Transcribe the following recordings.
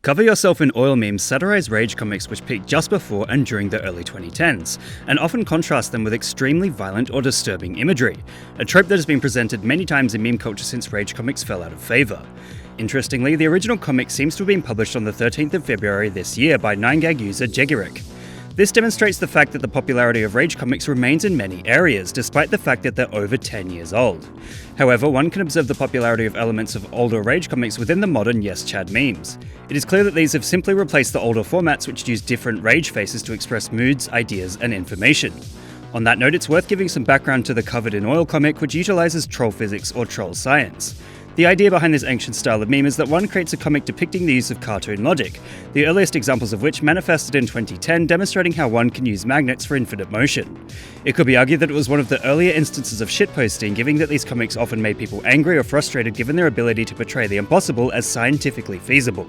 Cover Yourself in Oil memes satirize rage comics which peaked just before and during the early 2010s, and often contrast them with extremely violent or disturbing imagery, a trope that has been presented many times in meme culture since rage comics fell out of favour. Interestingly, the original comic seems to have been published on the 13th of February this year by 9gag user Jegirik. This demonstrates the fact that the popularity of rage comics remains in many areas, despite the fact that they're over 10 years old. However, one can observe the popularity of elements of older rage comics within the modern Yes Chad memes. It is clear that these have simply replaced the older formats which use different rage faces to express moods, ideas, and information. On that note, it's worth giving some background to the Covered in Oil comic, which utilizes troll physics or troll science. The idea behind this ancient style of meme is that one creates a comic depicting the use of cartoon logic, the earliest examples of which manifested in 2010, demonstrating how one can use magnets for infinite motion. It could be argued that it was one of the earlier instances of shitposting, given that these comics often made people angry or frustrated given their ability to portray the impossible as scientifically feasible.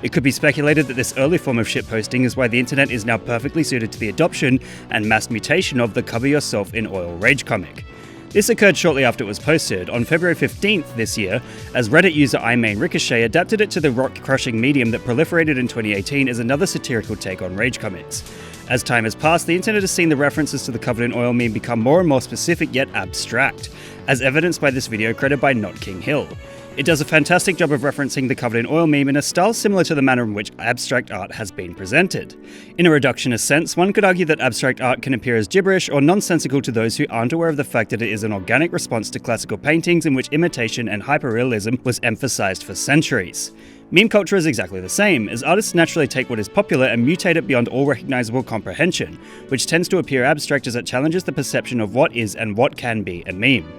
It could be speculated that this early form of shitposting is why the internet is now perfectly suited to the adoption and mass mutation of the Cover Yourself in Oil rage comic. This occurred shortly after it was posted, on February 15th this year, as Reddit user iMainRicochet adapted it to the rock-crushing medium that proliferated in 2018 as another satirical take on rage comics. As time has passed, the internet has seen the references to the Covered in Oil meme become more and more specific yet abstract, as evidenced by this video created by Not King Hill. It does a fantastic job of referencing the Covered in Oil meme in a style similar to the manner in which abstract art has been presented. In a reductionist sense, one could argue that abstract art can appear as gibberish or nonsensical to those who aren't aware of the fact that it is an organic response to classical paintings in which imitation and hyperrealism was emphasized for centuries. Meme culture is exactly the same, as artists naturally take what is popular and mutate it beyond all recognizable comprehension, which tends to appear abstract as it challenges the perception of what is and what can be a meme.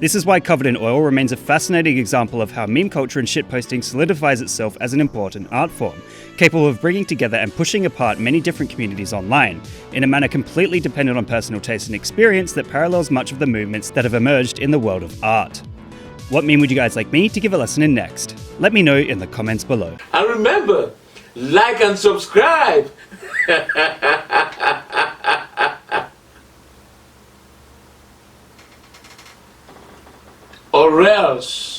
This is why Covered in Oil remains a fascinating example of how meme culture and shitposting solidifies itself as an important art form, capable of bringing together and pushing apart many different communities online, in a manner completely dependent on personal taste and experience that parallels much of the movements that have emerged in the world of art. What meme would you guys like me to give a lesson in next? Let me know in the comments below. And remember, like and subscribe! Or else.